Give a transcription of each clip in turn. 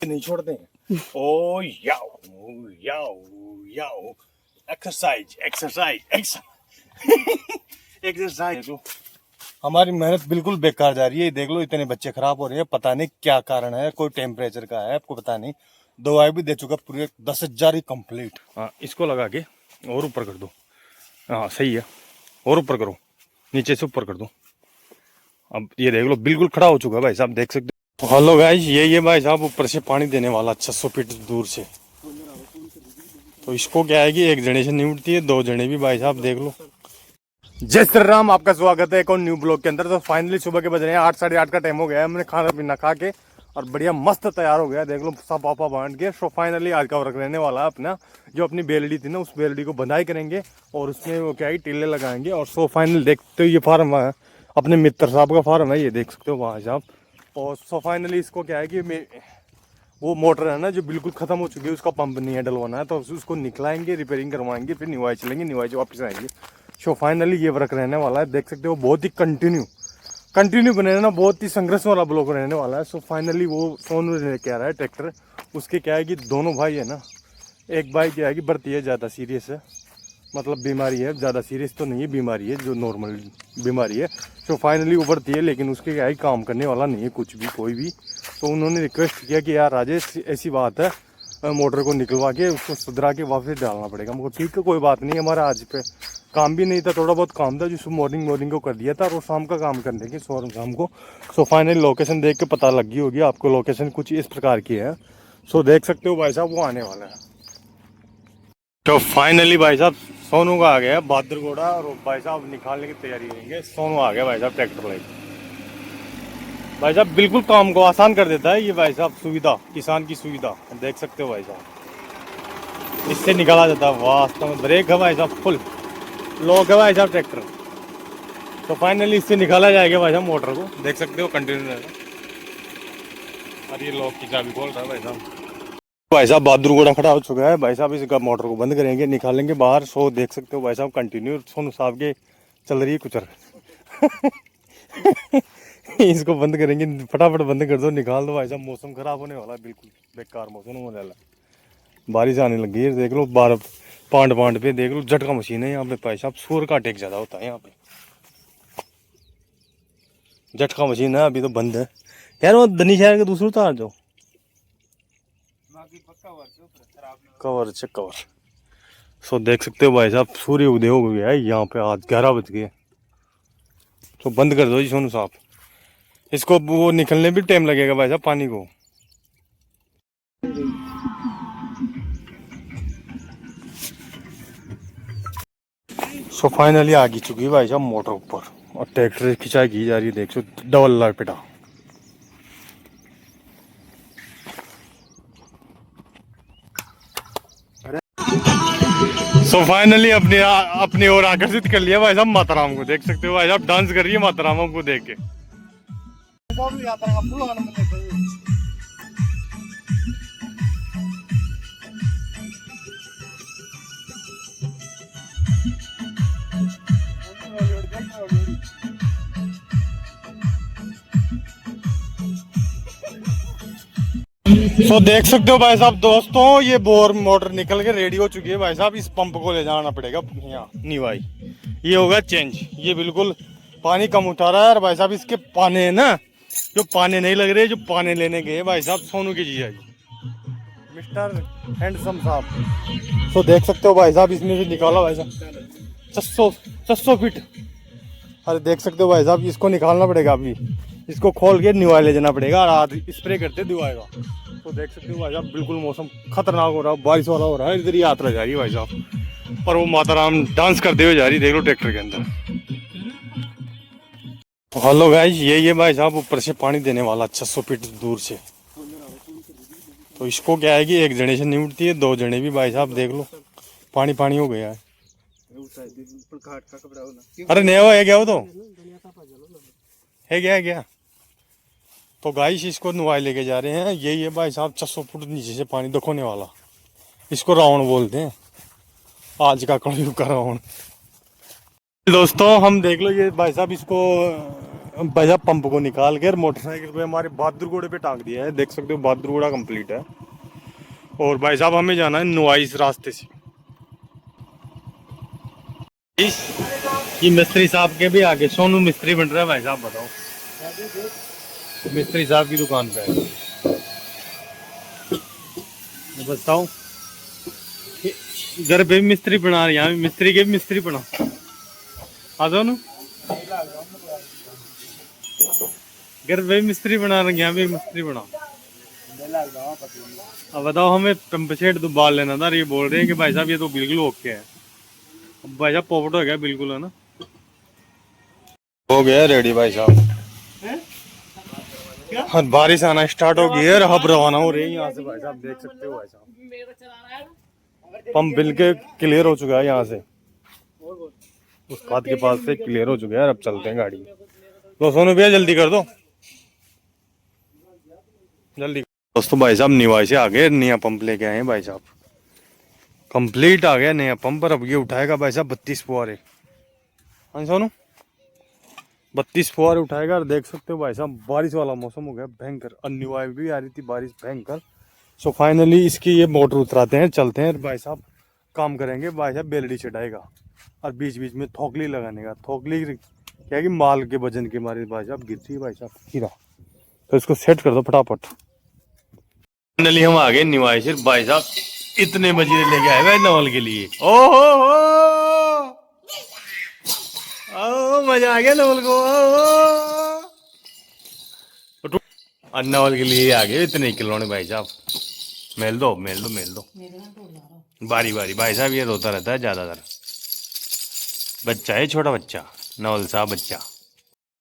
नहीं छोड़ते हैं। ओ याओ याओ याओ, एक्सरसाइज एक्सरसाइज एक्सरसाइज। हमारी मेहनत बिल्कुल बेकार जा रही है। देख लो इतने बच्चे खराब हो रहे हैं, पता नहीं क्या कारण है। कोई टेम्परेचर का है, आपको पता नहीं। दवाई भी दे चुका, पूरे 10,000 ही कंप्लीट। हाँ, इसको लगा के और ऊपर कर दो। हाँ सही है, और ऊपर करो, नीचे से ऊपर कर दो। अब ये देख लो बिल्कुल खड़ा हो चुका है भाई साहब, देख सकते हो। हेलो गाइस, ये भाई साहब ऊपर से पानी देने वाला 600 फीट दूर से। तो इसको क्या है कि एक जने से नहीं उठती है, दो जने भी भाई साहब देख लो। जय श्री राम, आपका स्वागत है एक और न्यू ब्लॉग के अंदर। तो फाइनली सुबह के बज रहे हैं 8 साढ़े 8 का टाइम हो गया है। हमने खाना पीना खा के और बढ़िया मस्त तैयार हो गया, देख लो सब पापा बांट के। सो फाइनली आज का वर्क रहने वाला है अपना, जो अपनी बेलड़ी थी ना उस बेलड़ी को बंधाई करेंगे और उसमें वो क्या है टीले लगाएंगे। और सो फाइनल देखते हो ये फार्म है अपने मित्र साहब का फार्म है, ये देख सकते हो भाई साहब। और सो फाइनली इसको क्या है कि वो मोटर है ना जो बिल्कुल खत्म हो चुकी है, उसका पंप नहीं है डलवाना है, तो उसको निकलाएंगे, रिपेयरिंग करवाएंगे, फिर निवाई चलेंगे, निवाई से वापस आएंगे। सो फाइनली ये वर्क रहने वाला है, देख सकते हो बहुत ही कंटिन्यू बने ना, बहुत ही संघर्ष वाला ब्लॉक रहने वाला है। सो फाइनली वो सोनू लेके आ रहा है ट्रैक्टर। उसके क्या है कि दोनों भाई है ना, एक भाई क्या है कि भर्ती है, ज़्यादा सीरियस है, मतलब बीमारी है, ज़्यादा सीरियस तो नहीं है, बीमारी है जो नॉर्मल बीमारी है। सो फाइनली वो भर्ती है, लेकिन उसके क्या है काम करने वाला नहीं है कुछ भी, कोई भी। तो उन्होंने रिक्वेस्ट किया कि यार राजेश ऐसी बात है, मोटर को निकलवा के उसको सुधरा के वापस डालना पड़ेगा। मुझे ठीक है कोई बात नहीं, हमारा आज पे काम भी नहीं था, थोड़ा बहुत काम था जिसको मॉर्निंग को कर दिया था, और वो शाम का काम करने के शाम को। सो फाइनली लोकेशन देख के पता लग गई होगी आपको, लोकेशन कुछ इस प्रकार की है। सो देख सकते हो भाई साहब वो आने वाला है। तो फाइनली भाई साहब सोनू का आ गया बहादुर घोड़ा, और भाई साहब निकालने की तैयारी करेंगे। सोनू आ गया भाई साहब ट्रैक्टर लेके। भाई साहब बिल्कुल काम को आसान कर देता है ये भाई साहब, सुविधा, किसान की सुविधा देख सकते हो भाई साहब। इससे निकाला जाता है वास्तव में। ब्रेक है भाई साहब फुल, लॉक है भाई साहब ट्रैक्टर। तो फाइनली इससे निकाला जाएगा भाई साहब मोटर को, देख सकते हो कंटिन्यू रहेगा। और ये लॉक की चाबी खोल रहा है भाई साहब। भाई साहब बहादुर घोड़ा खड़ा हो चुका है भाई साहब, इसका मोटर को बंद करेंगे, निकालेंगे बाहर। सो देख सकते हो भाई साहब कंटिन्यू सोनू साहब के चल रही है कुचर इसको बंद करेंगे, फटाफट बंद कर दो, निकाल दो भाई साहब। मौसम खराब होने वाला है, बिल्कुल बेकार मौसम होने वाला है, बारिश आने लगी है। देख लो बार पांड पे देख लो, झटका मशीन है यहाँ पे भाई साहब। सूर का अटैक ज्यादा होता है यहाँ पे, झटका मशीन है, अभी तो बंद है यार। वो दनी शहर के दूसरे उतार दो कवर से कवर। सो देख सकते हो भाई साहब सूर्य उदय हो गया है यहाँ पे, आज 11 बज गए। तो बंद कर दो जी सोनू साहब, इसको वो निकलने भी टाइम लगेगा भाई साहब पानी को। सो फाइनली आ गई चुकी है भाई साहब मोटर ऊपर, और ट्रैक्टर खिंचाई की जा रही है, देख सो डबल लाइट पिटा। सो फाइनली अपनी ओर आकर्षित कर लिया भाई साहब माता राम को, देख सकते हो भाई साहब डांस कर रही है माता राम को देख के। सो देख सकते हो भाई साहब दोस्तों, ये बोर मोटर निकल के रेडी हो चुकी है भाई साहब। इस पंप को ले जाना पड़ेगा यहाँ निवाई, ये होगा चेंज। ये बिल्कुल पानी कम उठा रहा है, और भाई साहब इसके पाने है ना, जो पाने नहीं लग रहे, जो पाने लेने गए भाई साहब सोनू के जीजा जी मिस्टर हैंडसम साहब। तो देख सकते हो भाई साहब इसमें से निकाला भाई साहब 600 फीट। अरे देख सकते हो भाई साहब इसको निकालना पड़ेगा अभी, इसको खोल के निवाई ले जाना पड़ेगा, और आज स्प्रे करते दिवाएगा। तो देख सकते हो भाई साहब बिल्कुल मौसम खतरनाक हो रहा है, बारिश वाला हो रहा है। इधर यात्रा जा रही है भाई साहब, और वो माता राम डांस करते हुए जा रही है, देख लो ट्रैक्टर के अंदर। हेलो गाइस, ये भाई साहब ऊपर से पानी देने वाला 600 फीट दूर से। तो इसको क्या है कि एक जने से नहीं उठती है, दो जने भी भाई साहब देख लो पानी हो गया है। अरे नहीं है क्या, वो तो है क्या। तो गाइस इसको नुवाई लेके जा रहे हैं, यही है भाई साहब 600 फुट नीचे से पानी दखोने वाला। इसको रावण बोलते हैं, आज का कलयुग का रावण। दोस्तों हम देख लो ये भाई साहब इसको भैया पंप को निकाल कर मोटरसाइकिल पे हमारे बहादुरगुड़े पे टांग दिया है, देख सकते हो बहादुरगुड़ा कंप्लीट है। और भाई साहब हमें जाना है नुआइस रास्ते से। ये मिस्त्री साहब के भी आगे सोनू मिस्त्री बन रहा है भाई साहब, बताओ। मिस्त्री साहब की दुकान पे है। बताओ घर पे भी मिस्त्री बना रहे, यहाँ भी मिस्त्री के भी मिस्त्री बना। आ जाओ ना, घर पे भी मिस्त्री बना रहे, यहाँ भी मिस्त्री बना। अब बताओ, हमें पंप सेट तो बाल लेना था, ये बोल रहे हैं कि भाई साहब ये तो बिल्कुल ओके है। अब भाई साहब पोपट हो गया बिल्कुल, है ना। हो गया रेडी भाई साहब। हाँ, बारिश आना स्टार्ट हो गई है और अब रवाना हो रही है यहाँ से भाई साहब, देख सकते हो भाई साहब। पंप बिल्कुल क्लियर हो चुका है यहाँ से, उस खाद के पास से क्लियर हो चुका है। अब चलते हैं गाड़ी। तो सोनू भैया जल्दी कर दो, जल्दी। दोस्तों भाई साहब निवाई से आ गए, नया पंप लेके आए हैं भाई साहब। कंप्लीट आ गया नया पंप, पर अब ये उठाएगा भाई साहब 32 फुहारे। हाँ सोनू, 32 फुहारे उठाएगा। और देख सकते हो भाई साहब बारिश वाला मौसम हो गया भयंकर, और निवाई भी आ रही थी बारिश भयंकर। सो फाइनली इसकी ये मोटर उतराते हैं, चलते हैं भाई साहब, काम करेंगे भाई साहब। बेलड़ी चढ़ाएगा और बीच बीच में थोकली लगाने का। थोकली क्या है कि माल के वजन के मारे भाई साहब गिरती है भाई साहब हीरा, तो इसको सेट कर दो फटाफट। फाइनली हम आ गए निवाई से भाई साहब, इतने मजीरे लेके आए भाई नवल के लिए। ओ मजा आ गया नवल को। नवल के लिए आ गए इतने खिलौने भाई साहब। मेल दो मेल दो मेल दो, बारी बारी भाई साहब। ये रोता रहता है ज्यादातर, बच्चा है छोटा बच्चा, नवल साहब बच्चा।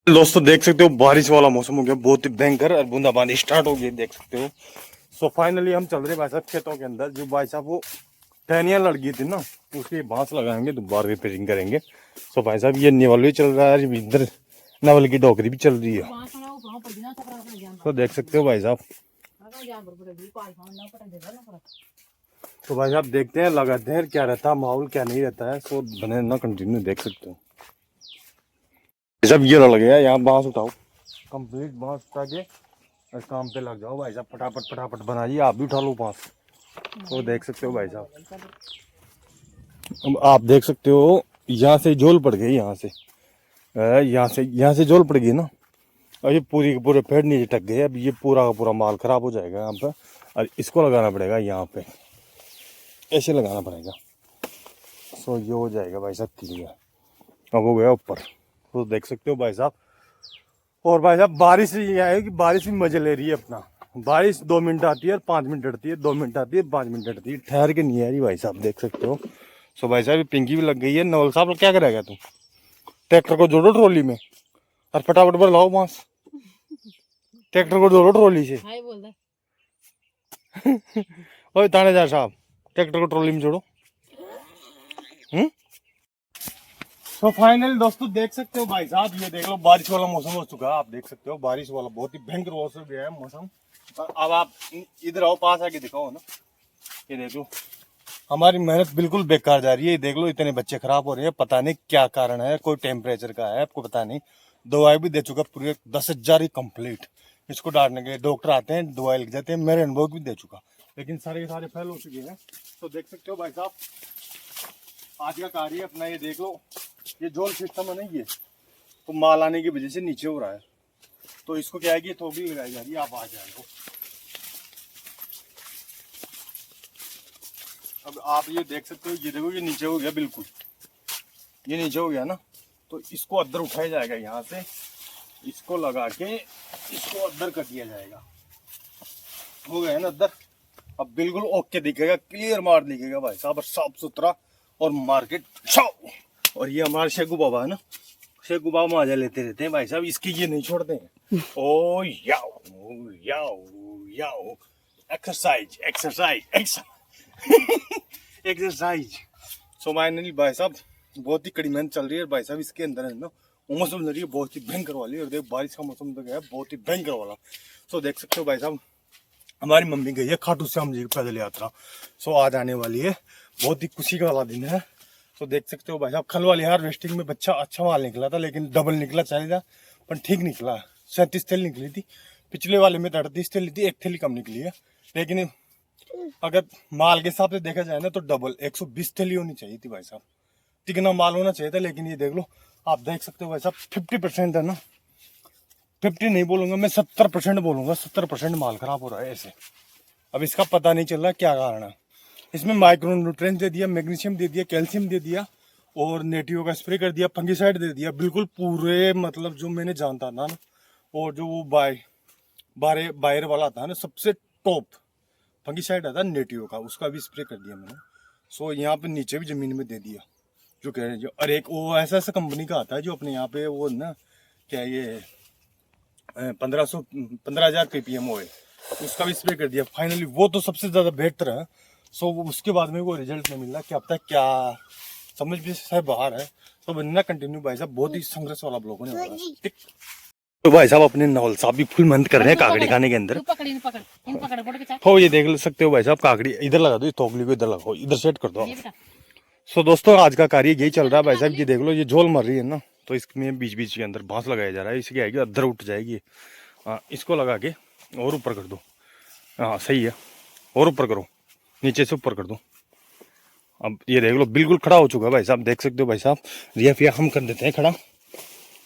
दोस्तों देख सकते हो बारिश वाला मौसम हो गया बहुत ही भयंकर, और बूंदाबांदी स्टार्ट हो गई देख सकते हो। सो फाइनली हम चल रहे भाई साहब खेतों के अंदर। जो भाई साहब वो टहनियाँ लड़ गई थी ना, उसके बांस लगाएंगे, दोबारा रिपेयरिंग करेंगे। सो भाई साहब ये नवल भी चल रहा है, इधर नवल की डोकरी भी चल रही है। तो देख सकते हो भाई साहब। तो भाई साहब देखते हैं, लगाते हैं क्या रहता है माहौल, क्या नहीं रहता है। सो बने ना कंटिन्यू, देख सकते हो सब। ये लग गया यहाँ, बांस उठाओ, कंप्लीट बांस उठा के और काम पे लग जाओ भाई साहब। फटाफट फटाफट बनाइए, आप भी उठा लो बांस। तो देख सकते हो भाई साहब, अब आप देख सकते हो यहाँ से झोल पड़ गई, यहाँ से झोल पड़ गई ना। और ये पूरी के पूरे पेड़ नीचे टक गए। अब ये पूरा का पूरा माल खराब हो जाएगा यहाँ पे, और इसको लगाना पड़ेगा यहाँ पे, ऐसे लगाना पड़ेगा। सो ये हो जाएगा भाई साहब क्लियर। अब हो गया ऊपर, तो देख सकते हो भाई साहब। और भाई साहब बारिश ये है कि बारिश भी मजे ले रही है अपना। बारिश 2 मिनट आती है और 5 मिनट हटती है, 2 मिनट आती है 5 मिनट हटती है, ठहर के नहीं आ रही भाई साहब, देख सकते हो। सो भाई साहब पिंकी भी लग गई है। नवल साहब क्या करेगा तू, ट्रैक्टर को जोड़ो ट्रॉली में और फटाफट पर लाओ बांस। ट्रैक्टर को जोड़ो ट्रॉली से। ओए थानेदार साहब, ट्रैक्टर को ट्रॉली में जोड़ो। तो फाइनल दोस्तों देख सकते हो भाई साहब, ये देख लो बारिश वाला मौसम हो चुका है। आप देख सकते हो बारिश वाला बहुत ही भयंकर हो गया है मौसम। अब आप इधर आओ, पास आके दिखाओ ना। ये देख लो हमारी मेहनत बिल्कुल बेकार जा रही है। ये देख लो इतने बच्चे खराब हो रहे हैं, पता नहीं क्या कारण है। कोई टेम्परेचर का है, आपको पता नहीं। दवाई भी दे चुका पूरे 10,000 ही कंप्लीट। इसको डालने के डॉक्टर आते हैं, दवाई लिख जाते हैं, मेरे अनुभव भी दे चुका, लेकिन सारे के सारे फेल हो चुके हैं। तो देख सकते हो भाई साहब आज का कार्य अपना। ये देख लो ये जोल सिस्टम है ना, ये तो माल आने की वजह से नीचे हो रहा है। तो इसको क्या है कि थोड़ी लगाई जा रही है। आप आ जाएंगे, अब आप ये देख सकते हो। ये देखो ये नीचे हो गया बिल्कुल, ये नीचे हो गया ना। तो इसको अद्दर उठाया जाएगा यहाँ से, इसको लगा के इसको अद्दर कर दिया जाएगा। हो गया ना अद्दर, अब बिल्कुल ओके दिखेगा, क्लियर मार दिखेगा भाई साहब, और साफ सुथरा और मार्केट छाओ। और ये हमारे शेगू बाबा है ना, शेगू बाबा मजा लेते रहते हैं भाई साहब, इसकी ये नहीं छोड़ते हैं। ओ याओ याओ याओ, exercise exercise exercise. So finally भाई साहब बहुत ही कड़ी मेहनत चल रही है भाई साहब। इसके अंदर है ना मौसम चल रही है बहुत ही भयंकर वाली, और देख बारिश का मौसम तो गया है बहुत ही भयंकर वाला। सो देख सकते हो भाई साहब हमारी मम्मी गई है खाटू श्याम जी की पैदल यात्रा। सो आज आने वाली है, बहुत ही खुशी का वाला दिन है। तो देख सकते हो भाई साहब खल वाली हार्वेस्टिंग में बच्चा अच्छा माल निकला था, लेकिन डबल निकला चाहिए, पर ठीक निकला। 37 थैली निकली थी, पिछले वाले में 38 थैली थी, एक थैली कम निकली है। लेकिन अगर माल के हिसाब से देखा जाए ना तो डबल 120 थैली होनी चाहिए थी भाई साहब, तिगना माल होना चाहिए था। लेकिन ये देख लो, आप देख सकते हो भाई साहब 50% है ना, 50 नहीं बोलूंगा मैं, 70% बोलूंगा। 70% माल खराब हो रहा है ऐसे। अब इसका पता नहीं चल रहा क्या कारण है। इसमें माइक्रो न्यूट्रिएंट दे दिया, मैग्नीशियम दे दिया, कैल्शियम दे दिया और नेटिव का स्प्रे कर दिया, फंगीसाइड दे दिया, बिल्कुल पूरे मतलब जो मैंने जानता था ना, और जो वो बायर वाला था ना, सबसे टॉप फंगीसाइड आता नेटिव का, उसका भी स्प्रे कर दिया मैंने। सो यहाँ पे नीचे भी जमीन में दे दिया जो कह रहे हैं जो। और एक वो ऐसा कंपनी का आता है जो अपने यहाँ पे वो ना क्या ये 15,000 ppm ऑयल, उसका भी स्प्रे कर दिया फाइनली। वो तो सबसे ज़्यादा बेहतर है। सो उसके बाद में वो रिजल्ट नहीं मिल रहा, क्या पता क्या समझ भी शायद बाहर है। तो बनना कंटिन्यू भाई साहब, बहुत ही संघर्ष वाला ब्लॉग होने वाला है। तो भाई साहब अपने नवल साहब भी फुल मेहनत कर रहे हैं काकड़ी खाने के अंदर। हो ये देख सकते हो भाई साहब, काकड़ी इधर लगा दो, इस तोगली को इधर लगाओ, इधर सेट कर दो। सो दोस्तों आज का कार्य यही चल रहा है भाई साहब। ये देख लो, ये झोल मर रही है ना, तो इसमें बीच बीच के अंदर बांस लगाया जा रहा है। इसकी आएगी अदर उठ जाएगी। इसको लगा के और ऊपर कर दो। हाँ सही है, और ऊपर करो, नीचे से ऊपर कर दो। अब ये देख लो बिल्कुल खड़ा हो चुका है भाई साहब, देख सकते हो भाई साहब। रिया हम कर देते हैं खड़ा।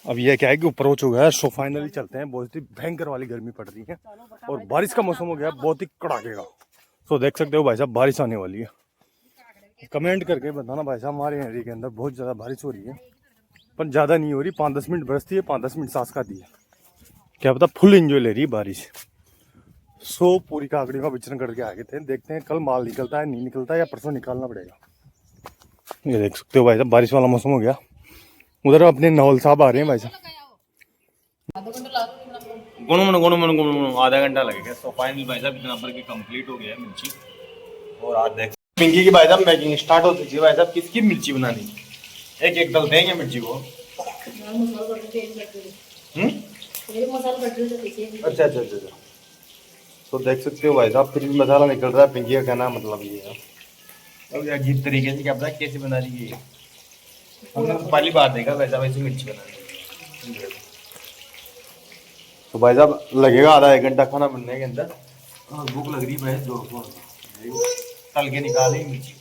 अब ये क्या है कि ऊपर हो चुका है। सो फाइनली चलते हैं। बहुत ही भयंकर वाली गर्मी पड़ रही है और बारिश का मौसम हो गया बहुत ही कड़ाके का। सो देख सकते हो भाई साहब बारिश आने वाली है। कमेंट करके बताना भाई साहब, हमारे एरिया के अंदर बहुत ज़्यादा बारिश हो रही है, पर ज़्यादा नहीं हो रही। 5-10 मिनट बरसती है, 5-10 मिनट सांस खाती है, क्या पता फुल एंजॉय ले रही है बारिश। सो पूरी काकड़ी का विचरण करके आ गए थे। देखते हैं कल माल निकलता है नहीं निकलता है, या परसों निकालना पड़ेगा। ये देख सकते हो भाई साहब बारिश वाला मौसम हो गया। उधर अपने नवल साहब आ रहे हैं भाई साहब। आधा घंटा लगेगा। तो फाइनल भाई साहब इतना पर कंप्लीट हो गया है मिर्ची। और आज देख पिंकी की भाई साहब मेकिंग स्टार्ट हो चुकी है। भाई साहब किसकी मिर्ची बनानी, एक एक तल देंगे मिर्ची को। अच्छा अच्छा अच्छा। तो देख सकते हो भाई साहब फिर भी मसाला निकल रहा है। पिंकी का कहना मतलब ये है। अब अजीब तरीके से क्या पता कैसे बना रही है, हमने तो पहली बार देखा वैसा वैसे मिर्ची बनानी। तो भाई साहब लगेगा आधा 1 घंटा खाना बनने के अंदर। भूख लग रही है भाई, जोर तल के निकाली मिर्ची।